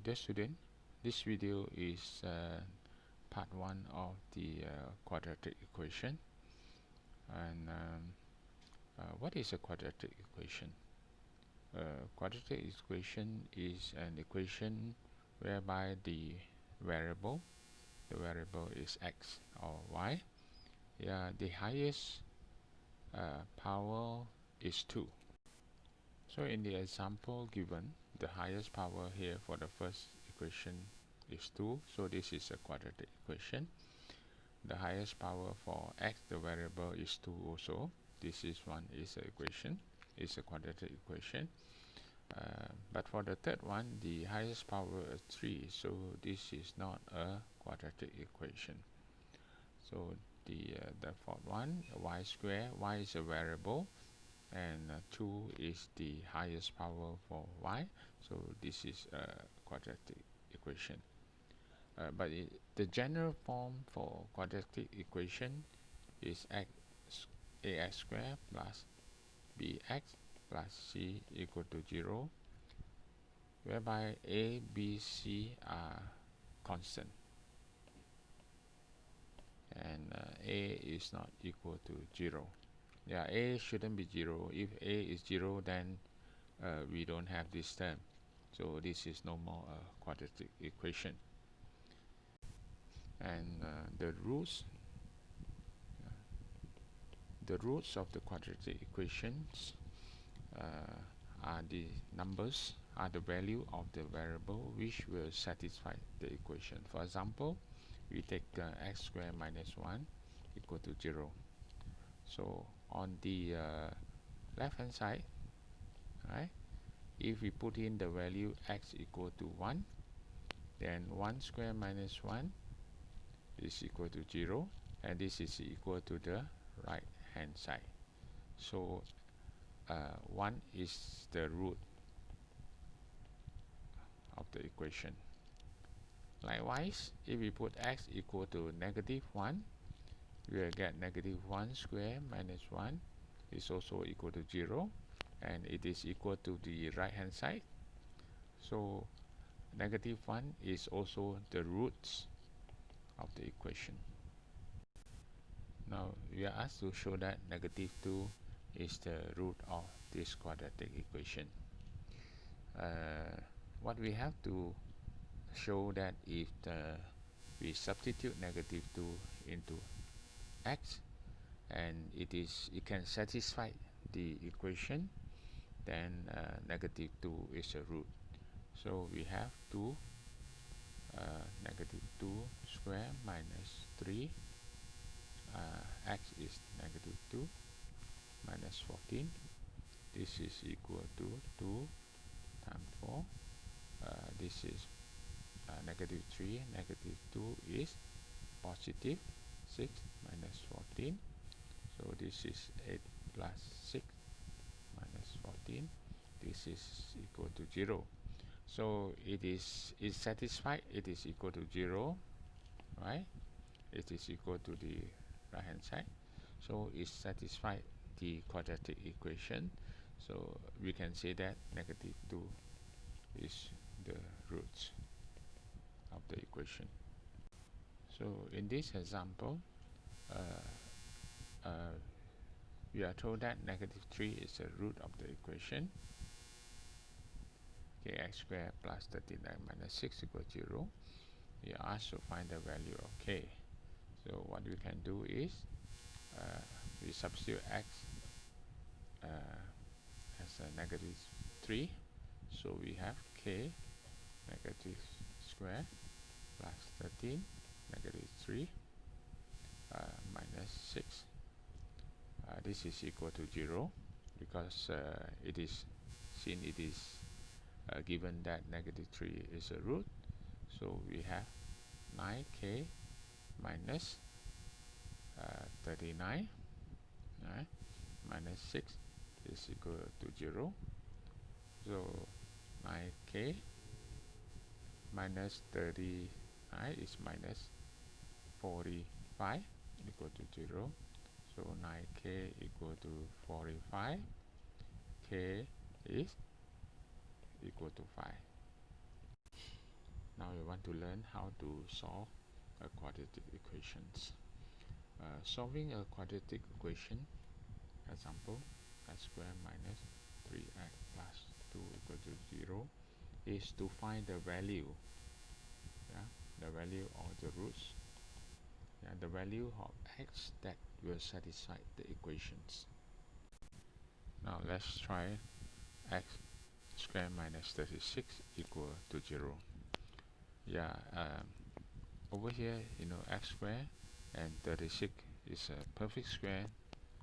Dear student, this video is part 1 of the quadratic equation. And what is a quadratic equation? Quadratic equation is an equation whereby the variable is x or y. The highest power is 2. So in the example given, the highest power here for the first equation is 2, so this is a quadratic equation. The highest power for x, the variable, is 2 also. This is one is a equation, it's a quadratic equation. But for the third one, the highest power is 3, so this is not a quadratic equation. So the fourth one, y square, y is a variable, and 2 is the highest power for y, so this is a quadratic equation. But the general form for quadratic equation is ax squared plus bx plus c equal to 0, whereby a, b, c are constant, and a is not equal to 0. A shouldn't be 0. If a is 0, then we don't have this term, so this is no more a quadratic equation. And the roots of the quadratic equations are the numbers, are the value of the variable which will satisfy the equation. For example, we take x squared minus 1 equal to 0. So on the left hand side, right, if we put in the value x equal to 1, then 1 squared minus 1 is equal to 0, and this is equal to the right hand side. So 1 is the root of the equation. Likewise, if we put x equal to negative 1, we will get negative 1 squared minus 1 is also equal to 0, and it is equal to the right hand side. So negative 1 is also the roots of the equation. Now we are asked to show that negative 2 is the root of this quadratic equation. What we have to show that if we substitute negative 2 into x, and it can satisfy the equation, then negative 2 is a root. So we have 2 negative 2 squared minus 3, x is negative 2 minus 14. This is equal to 2 times 4. This is negative 3, negative 2 is positive 6 minus 14. So this is 8 plus 6 minus 14. This is equal to 0. So it is satisfied, it is equal to 0, right? It is equal to the right hand side. So it satisfied the quadratic equation. So we can say that negative 2 is the roots of the equation. So in this example, we are told that negative 3 is the root of the equation. X squared plus 39 minus 6 equals 0. We are asked to find the value of k. So what we can do is we substitute x as a negative 3. So we have k negative square plus 13 negative 3 minus 6. This is equal to 0 because it is given that negative 3 is a root. So we have 9k minus 39, right, minus 6 is equal to 0. So 9k minus 39 is minus 45 equal to 0. So 9k equal to 45. K is equal to 5. want to learn how to solve a quadratic equations. Solving a quadratic equation, example, x squared minus 3x plus 2 equal to 0, is to find the value, the value of the roots, the value of x that will satisfy the equations. Now let's try x squared minus 36 equal to 0. Over here, x squared and 36 is a perfect square,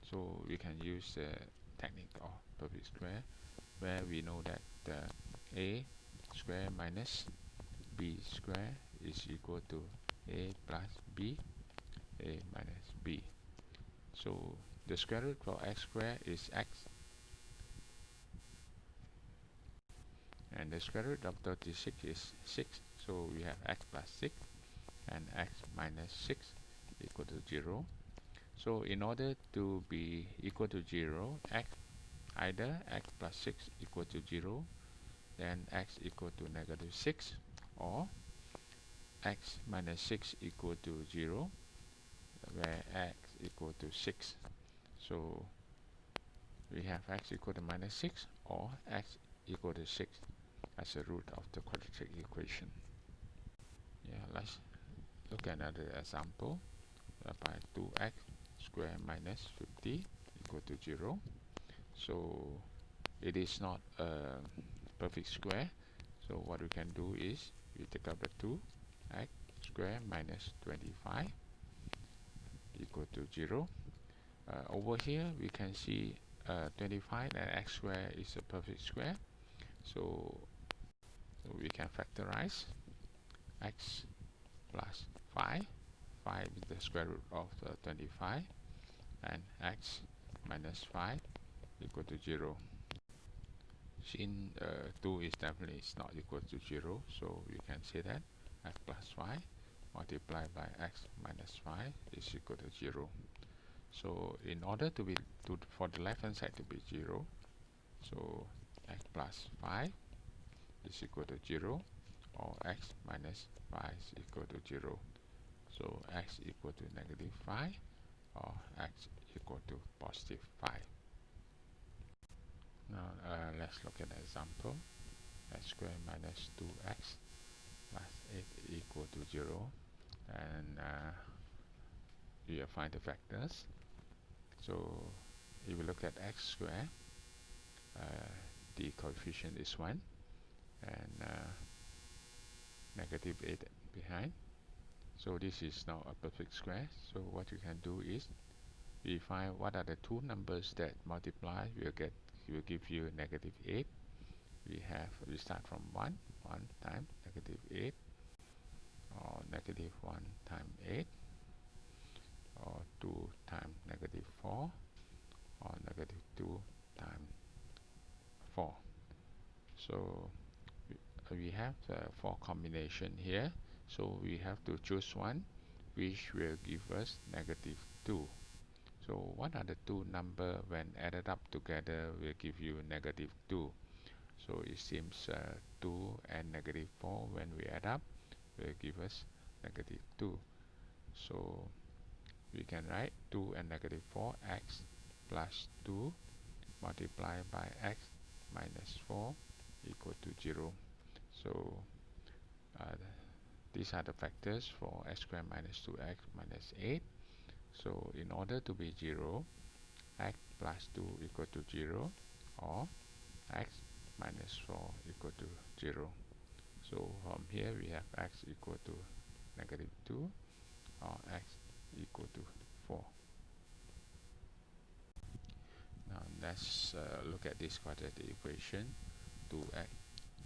so we can use the technique of perfect square, where we know that a square minus b square is equal to a plus b, a minus b. So the square root for x squared is x, and the square root of 36 is 6, so we have x plus 6 and x minus 6 equal to 0. So in order to be equal to 0, either x plus 6 equal to 0, then x equal to negative 6, or x minus 6 equal to 0, where x equal to 6. So we have x equal to minus 6 or x equal to 6 as a root of the quadratic equation. Let's look at another example, by 2x squared minus 50 equal to 0. So it is not a perfect square, so what we can do is we take out the 2, x squared minus 25 equal to 0. Over here we can see 25 and x squared is a perfect square, so we can factorize x plus 5 is the square root of 25, and x minus 5 equal to 0. Since 2 is definitely not equal to 0, so we can say that x plus 5 multiplied by x minus 5 is equal to 0. So in order for the left hand side to be 0, so x plus 5 is equal to 0, or x minus 5 is equal to 0. So x equal to negative 5, or x equal to positive 5. Now let's look at an example. X squared minus 2x plus 8 equal to 0, and we find the factors. So if we look at x squared, the coefficient is 1, and negative 8 behind. So this is now a perfect square. So what you can do is we find what are the two numbers that multiply will give you negative 8. We start from 1 times negative 8, or negative 1 times 8, or 2 times negative 4, or negative 2 times 4. So we have 4 combination here, so we have to choose one which will give us negative 2. So what are the two number when added up together will give you negative 2? So it seems 2 and negative 4 when we add up will give us negative 2. So we can write 2 and negative 4, x plus 2 multiplied by x minus 4 equal to 0. So these are the factors for x squared minus 2x minus 8. So in order to be 0, x plus 2 equal to 0, or x minus 4 equal to 0. So from here we have x equal to negative 2, or x equal to 4. Now let's look at this quadratic equation. 2x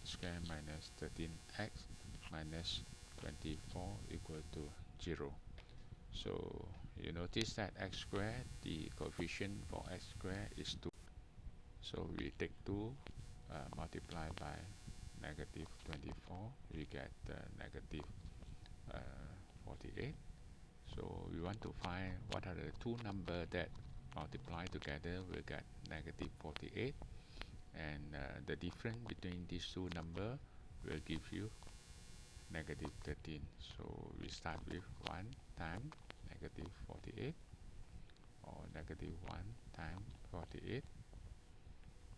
squared minus 13x minus 24 equal to 0. So you notice that x squared, the coefficient for x squared is 2. So we take 2 multiplied by negative 24, we get negative 48. So we want to find what are the two numbers that multiply together will get negative 48, and the difference between these two numbers will give you negative 13. So we start with 1 times negative 48, or negative 1 times 48,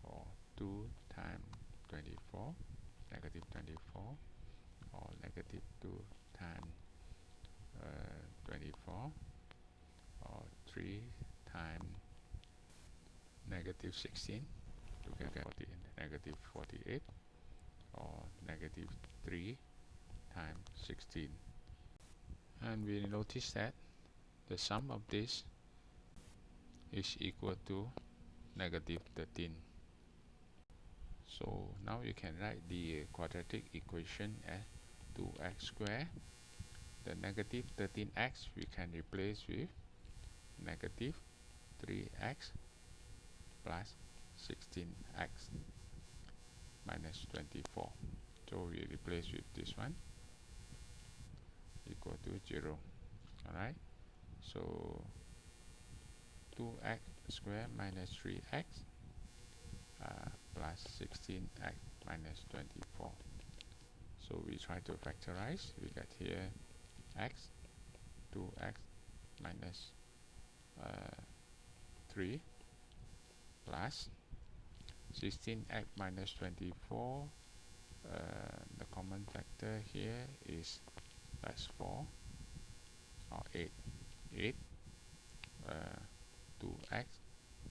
or 2 times 24, negative 24, or negative 2 times 24, or 3 times negative 16, to get negative 48, or negative 3 times 16. And we notice that the sum of this is equal to negative 13. So now you can write the quadratic equation as 2x squared. The negative 13x we can replace with negative 3x plus 16x minus 24. So we replace with this one, equal to 0. Alright, so 2x squared minus 3x plus 16x minus 24. So we try to factorize. We get here x, 2x minus 3 plus 16x minus 24. The common factor here is plus 4, or 8. 8 2x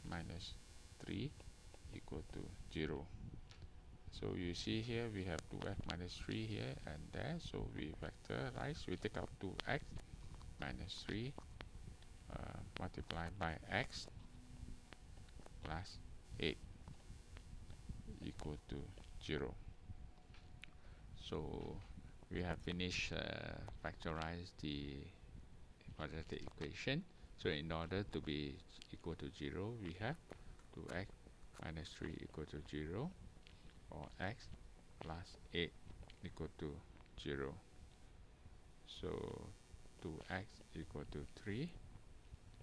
minus 3 equal to 0. So you see here we have 2x minus 3 here and there, so we factorize. We take out 2x minus 3 multiplied by x plus 8 equal to 0. So we have finished factorize the quadratic equation. So in order to be equal to 0, we have 2x minus 3 equal to 0, or x plus 8 equal to 0. So 2x equal to 3,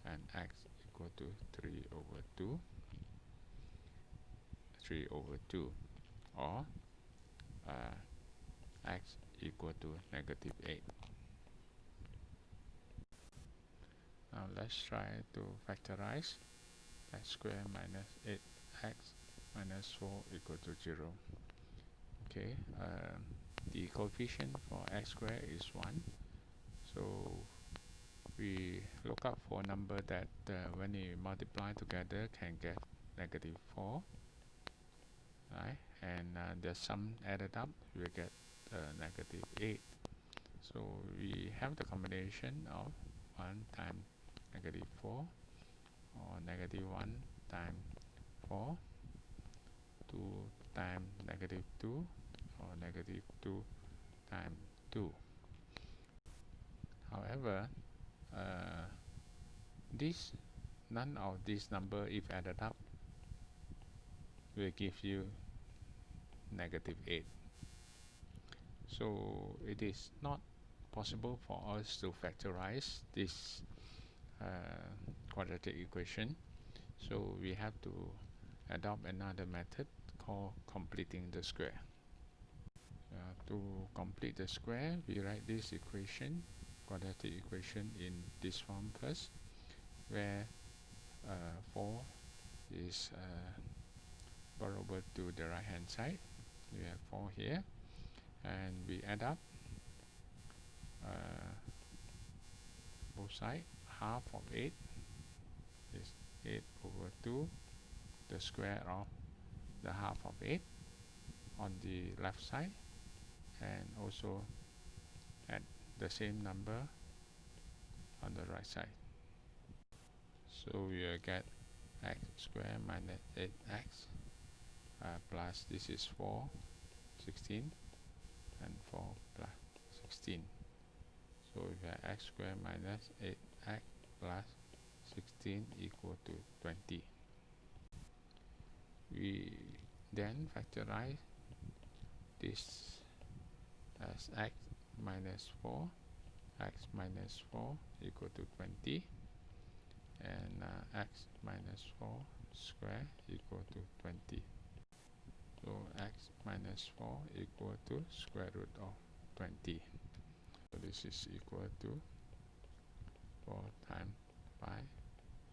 and x equal to 3 over 2, 3 over 2, or x equal to negative 8. Now let's try to factorize. X squared minus 8x minus 4 equal to 0. Okay, the coefficient for x squared is 1. So we look up for a number that when you multiply together can get negative 4. Right? And the sum added up, we get negative 8. So we have the combination of 1 times negative 4, or negative 1 times 4, 2 times negative 2, or negative 2 times 2. However, none of these number, if added up, will give you negative 8. So it is not possible for us to factorize this quadratic equation. So we have to adopt another method called completing the square. To complete the square, we write this equation, quadratic equation, in this form first, where 4 is brought over to the right hand side. We have 4 here, and we add up both sides. Half of 8 is 8 over 2, the square of the half of 8 on the left side, and also add the same number on the right side. So we will get x squared minus 8x plus, this is 4, 16, and 4 plus 16. So we have x squared minus 8x plus 16 equal to 20. We then factorize this as x minus 4, x minus 4 equal to 20, and x minus 4 square equal to 20. So x minus 4 equal to square root of 20. So this is equal to 4 times 5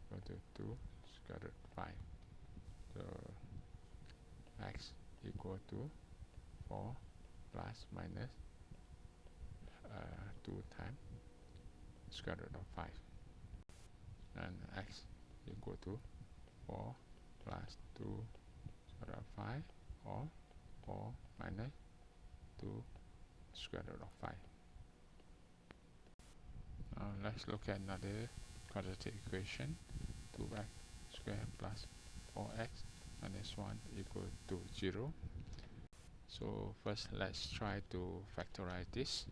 equal to 2 square root 5. So x equal to 4 plus minus 2 times square root of 5, and x equal to 4 plus 2 square root of 5, or 4 minus 2 square root of 5. Now let's look at another quadratic equation. 2x squared plus 4x minus 1 equal to 0. So first let's try to factorize this.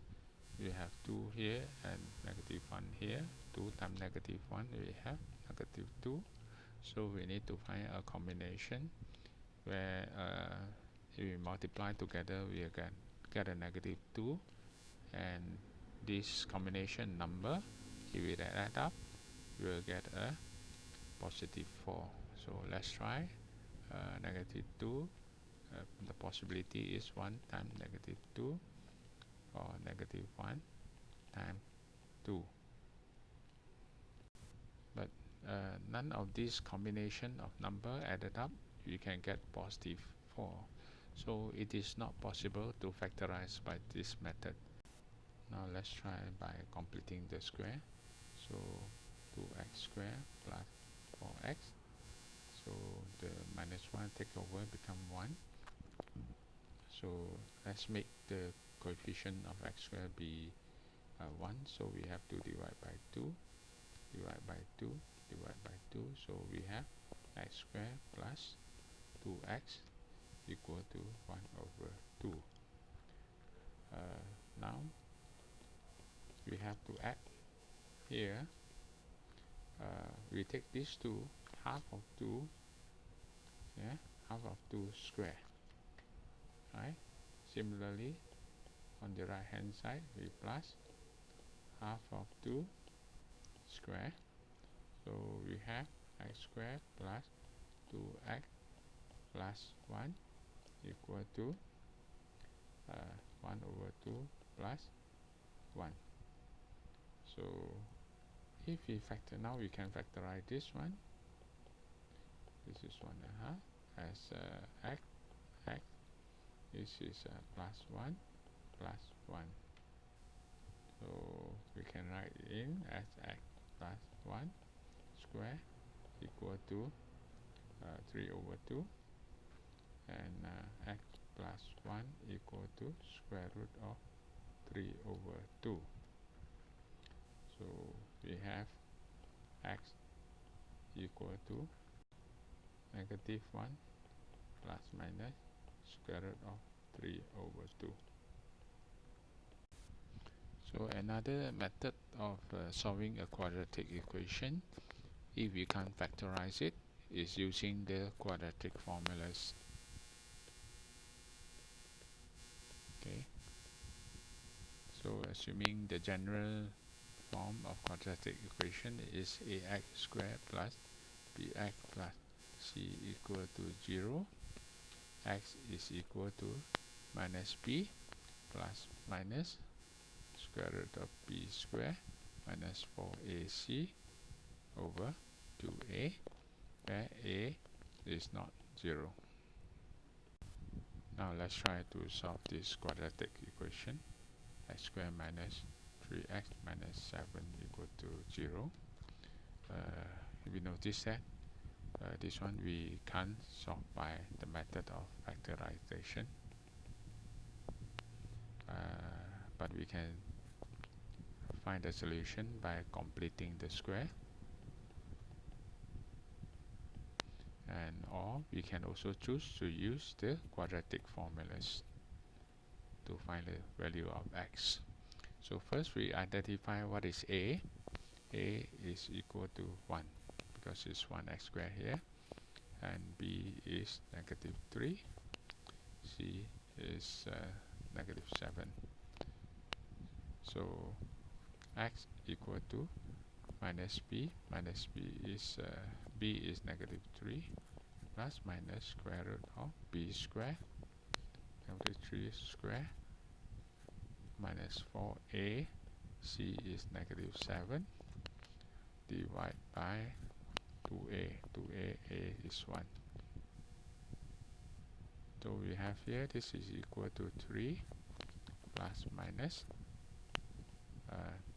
We have 2 here and negative 1 here. 2 times negative 1, we have negative 2. So we need to find a combination where if we multiply together, we get a negative 2, and this combination number, if we add up, we will get a positive 4. So let's try negative 2. The possibility is 1 times negative 2, or negative 1 times 2. But none of these combination of number added up, you can get positive 4. So it is not possible to factorize by this method. Now let's try by completing the square. So 2x squared plus 4x. So the minus 1 take over, become 1. So let's make the coefficient of x squared be 1. So we have to divide by 2, divide by 2, divide by 2. So we have x squared plus 2x equal to 1 over 2. Now we have to add here. We take these two, half of 2, yeah, half of 2 square, right? Similarly, on the right hand side, we plus half of 2 square. So we have x squared plus 2x plus 1 equal to 1 over 2 plus 1. So if we factor, now we can factorize this one. This is 1.5 as x. This is plus 1 plus 1. So we can write in as x plus 1 square equal to 3 over 2, and x plus 1 equal to square root of 3 over 2. So we have x equal to negative 1 plus minus square root of 3 over 2. So another method of solving a quadratic equation, if you can't factorize it, is using the quadratic formulas. Okay. So assuming the general form of quadratic equation is ax squared plus bx plus c equal to 0, x is equal to minus b plus minus square root of b squared minus 4ac over 2a, where a is not 0. Now let's try to solve this quadratic equation. X squared minus 3x minus 7 equal to 0. We notice that this one we can't solve by the method of factorization, but we can find the solution by completing the square, and or we can also choose to use the quadratic formulas to find the value of x. So first we identify what is a. A is equal to 1 because it's 1x squared here, and b is negative 3, c is negative 7. So x equal to minus b is b is negative 3 plus minus square root of b squared, negative 3 square as 4a, c is negative 7, divided by 2a, a is 1. So we have here, this is equal to 3 plus minus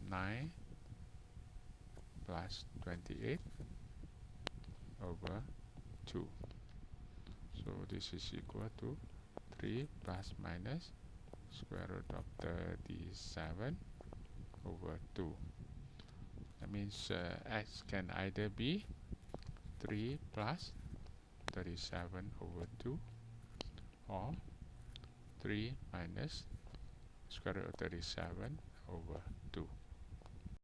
9 plus 28 over 2. So this is equal to 3 plus minus square root of 37 over 2. That means x can either be 3 plus 37 over 2 or 3 minus square root of 37 over